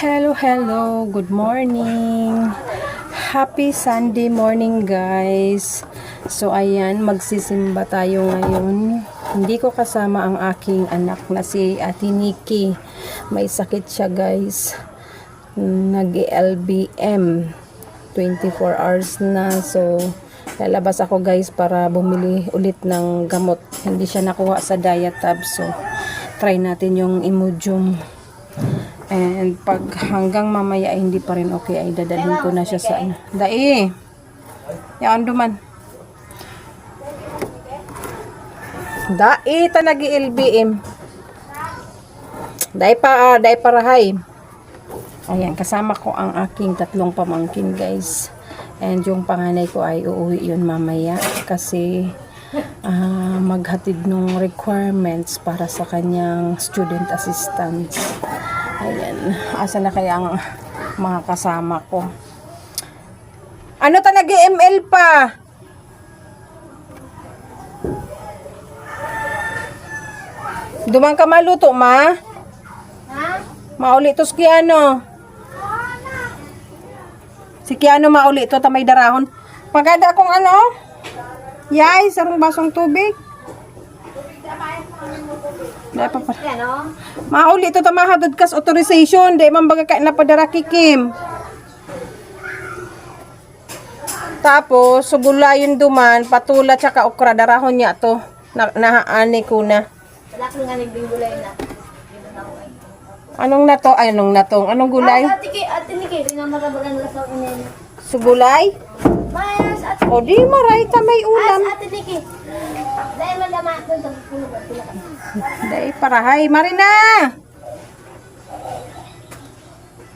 Hello, good morning. Happy Sunday morning, guys. So, ayan, magsisimba tayo ngayon. Hindi ko kasama ang aking anak na si Ate Nikki. May sakit siya, guys. Nag-LBM. 24 hours na. So, lalabas ako, guys, para bumili ulit ng gamot. Hindi siya nakuha sa Diatab. So, try natin yung Imodium. And pag hanggang mamaya ay hindi pa rin okay, ay dadalhin ko na siya sa ano. Dai. Yan duman. Dai ta nag-LBM. Dai parahay. Ayan, kasama ko ang aking tatlong pamangkin, guys. And yung panganay ko ay uuwi yun mamaya kasi maghatid ng requirements para sa kanyang student assistance. Ayan. Asa na kaya ang mga kasama ko? Ano ta nag-ML pa? Dumang ka maluto, ma? Ha? Mauli to si Kiano. Si Kiano mauli to, tamay darahon. Pagada akong ano? Yay, sarong basong tubig. Dai pa pa. Mauli ito tamahadod kas authorization. Dai man baga ka na padara kikim. Tapos sugulayon duman patula tsaka okra darahon niya to. Nahaani ko na. Wala kang ganig gulay na. Anong na to? Ay, anong na to? Anong gulay? Ate Niki, rin ang marabagan na sa unin. Sugulay? Mayas, ate. O di maray ta may ulam. Ate Niki. Dahil malama ito sa pulugan. Dai parahay Marina.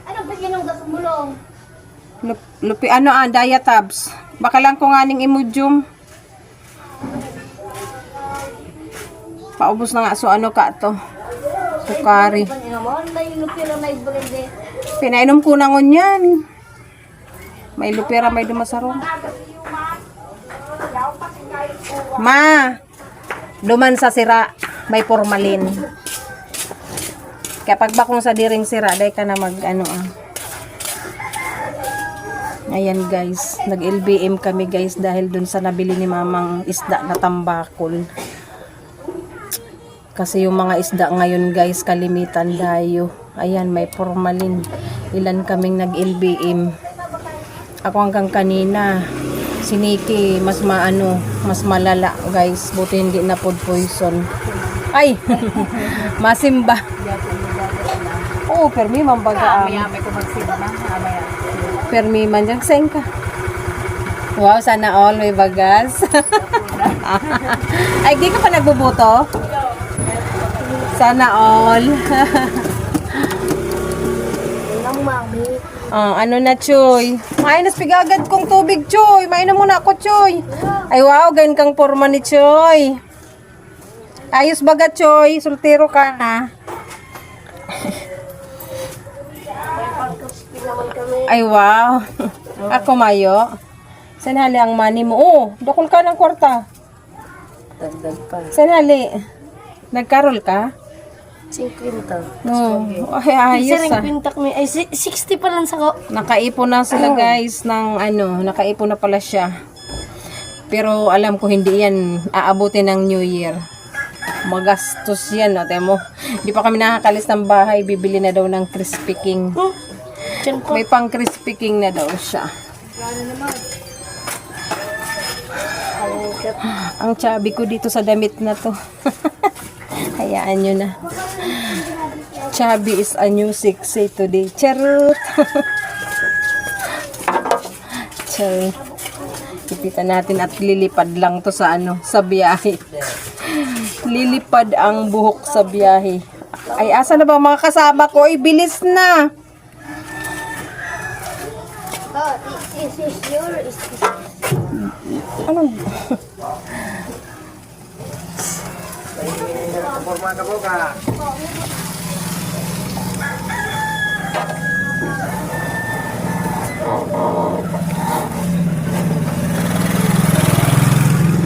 Anong bagyan ng gapumulong? Lupi ano Diatabs. Baka lang ko nganing Imodium. Paubos na nga so ano ka to. Sukari. Pinainom ko na ngon yan. May lupira, may dumasarong. Ma, duman sa sira, may formalin. Kaya pagbakong sa diring sira, day ka na mag ano Ayan, guys, nag-LBM kami, guys, dahil dun sa nabili ni mamang isda na tambakol. Kasi yung mga isda ngayon, guys, kalimitan dayo. Ayan, may formalin. Ilan kaming nag-LBM. Ako hanggang kanina, si Nikki, mas malala, guys. Buti hindi na food poison. Ay! Masimba. Oo, permi man baga. May kumagsimba. Permi man dyan. Saan ka? Wow, sana all may bagas. Ay, di ka pa nagbubuto? Sana all. Ano na, Choy? Mainas pigagad kong tubig, Choy. Mainam muna ako, Choy. Ay, wow, ganyan kang forma ni Choy. Ayos baga, Choy. Sultero ka na. Ay, wow. Ako, Mayo. Saan hali ang money mo? Oh, dakol ka ng kwarta. Dagdag pa. Saan hali? Nagkarol ka? 50. No. Ay, ayos Isa rin pintak mo. Ay, 60 pa lang sa ko. Nakaipon na sila, guys, ng nakaipon na pala siya. Pero alam ko hindi yan aabutin ng New Year. Magastos yan, no? Temo. Di pa kami nakakalis ng bahay, bibili na daw ng Crispy King. May pang Crispy King na daw siya. Ang chubby ko dito sa damit na to. Hayaan nyo na. Chubby is a new sexy today. Charot! Charot. Ipitan natin at lilipad lang to sa sa biyahe. Lilipad ang buhok sa biyahe. Ay, asa na ba mga kasama ko? Ay, bilis na! Oh, this is yours. Ano?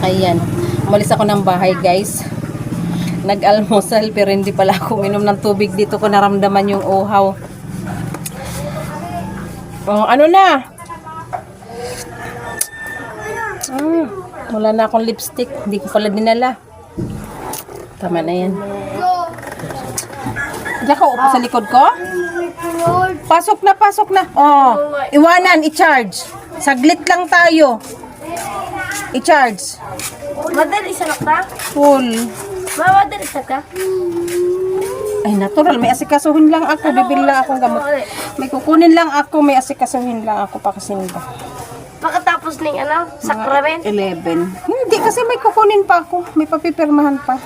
Ayan, umalis ako ng bahay, guys. Nag-almusal pero hindi pala ako minom ng tubig. Dito ko naramdaman yung uhaw. Oh, ano na? Wala na akong lipstick. Hindi ko pala dinala. Tama na yan. Diyan ka upo sa likod ko? Pasok na. Oh, iwanan, i-charge. Saglit lang tayo. I-charge. Madali sa ka? Full. Madali sa ka? Ay, natural. May asikasuhin lang ako. Bibili lang akong gamot. May kukunin lang ako. May asikasuhin lang ako pa kasi nila. Pagkatapos ng sakramen? 11. Hindi kasi may kukunin pa ako. May papipirmahan pa.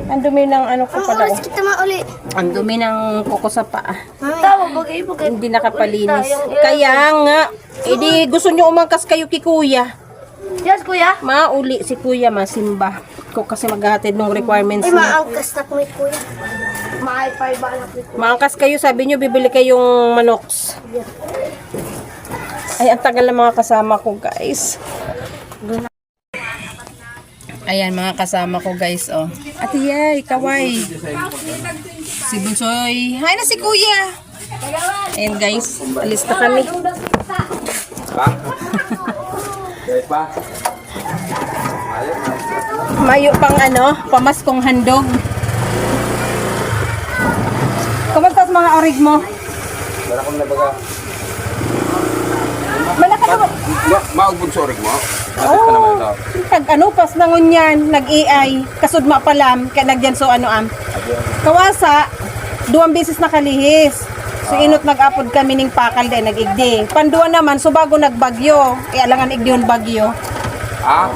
Ang dumi ng ano ko pala. Oras kita mauli. Ang dumi ng kuko sa paa. Tawa, bagay. Hindi nakapalinis. Kaya nga, edi gusto nyo umangkas kayo kay kuya. Yes, kuya. Mauli si kuya, masimba. Ko kasi maghahatid ng requirements Ay, niya. maangkas na kumit, kuya. Maipay ba na kumit? Maangkas kayo, sabi nyo, bibili kayong manoks. Ay, ang tagal ng mga kasama ko, guys. Ayan, mga kasama ko, guys, oh. Ate Yay, kaway. Si Bunsoy. Hi na si kuya. Ayan, guys. Alis na kami. Mayo pang ano, pamaskong handog. Kumusta mga orig mo? Wala kong nabaga. Malaki naman. Maugbod sa orig mo? Bakit pa naman ito? Pag ano, pas nangon yan, nag-AI, kasudma palam, kaya nagyan so ano Kawasa, 2 beses nakalihis. So inot nag-apod kami ning pakal din, nag-igdi. Panduan naman, so bago nagbagyo, alangan igdihon bagyo. Ah?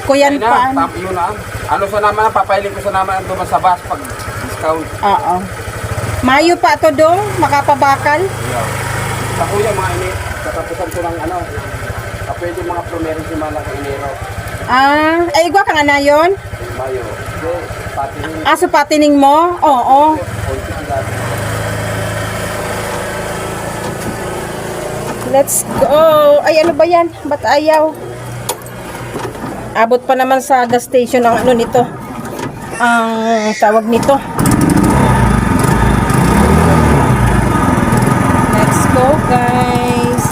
Kuyan Ay na, pa. yun na. Ano sa naman, papailing ko sa naman ang duman sa bus pag discount. Oo. Mayo pa to dong, makapabakal. Yeah. Sa kuya mga ini, katapusan ko ng ano, pwede mga primero simana sa Enero. Ay igwa ka nga na yun? Mayo. So, pati rin. So patining mo? Oo. Let's go. Ay, ano ba yan? Ba't ayaw? Abot pa naman sa gas station ang ano nito. Ang tawag nito. Let's go, guys.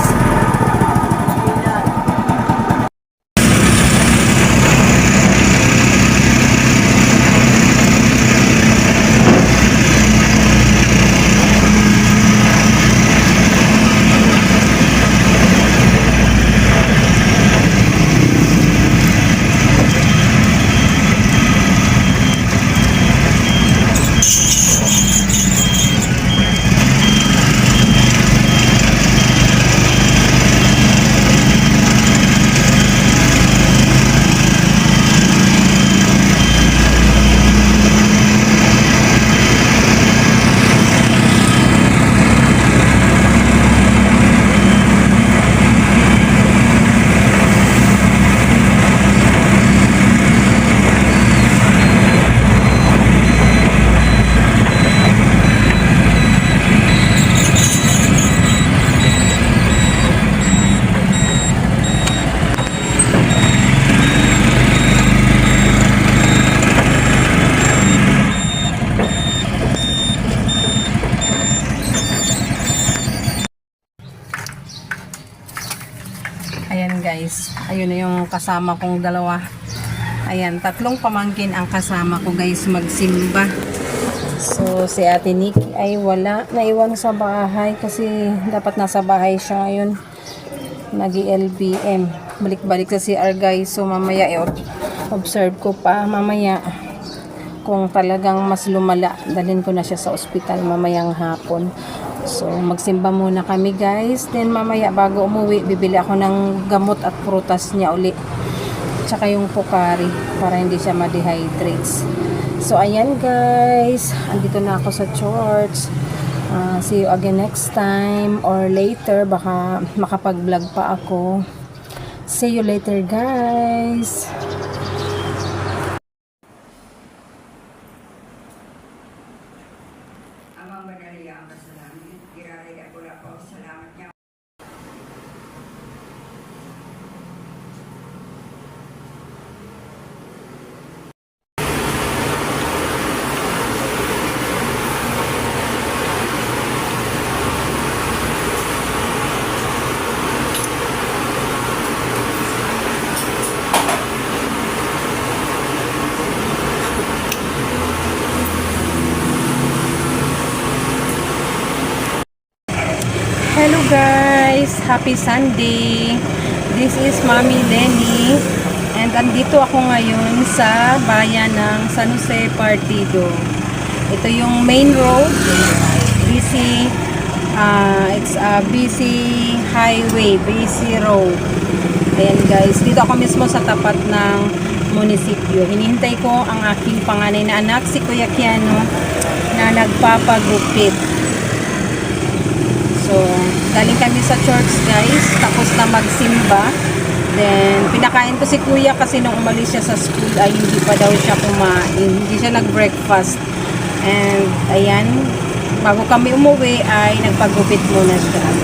Ayan guys, ayun na yung kasama kong dalawa. Ayan, 3 pamangkin ang kasama ko guys magsimba. So si Ate Nikki ay wala, naiwan sa bahay kasi dapat nasa bahay siya ngayon. Nag-LBM, balik-balik sa CR guys. So mamaya observe ko pa mamaya kung talagang mas lumala, dalhin ko na siya sa ospital mamayang hapon. So magsimba muna kami guys, then mamaya bago umuwi bibili ako ng gamot at prutas niya uli, tsaka yung Pocari para hindi siya ma-dehydrates. So ayan guys, andito na ako sa church. See you again next time or later, baka makapag-vlog pa ako. See you later guys. Hello guys! Happy Sunday! This is Mami Lenny and andito ako ngayon sa bayan ng San Jose Partido. Ito yung main road. It's a busy highway, busy road. Ayan guys, dito ako mismo sa tapat ng munisipyo. Hinihintay ko ang aking panganay na anak, si Kuya Kiano, na nagpapagupit. So, galing kami sa church guys, tapos na magsimba. Then, pinakain ko si Kuya kasi nung umalis siya sa school ay hindi pa daw siya kumain. Hindi siya nag-breakfast. And, ayan, bago kami umuwi ay nagpagupit muna siya.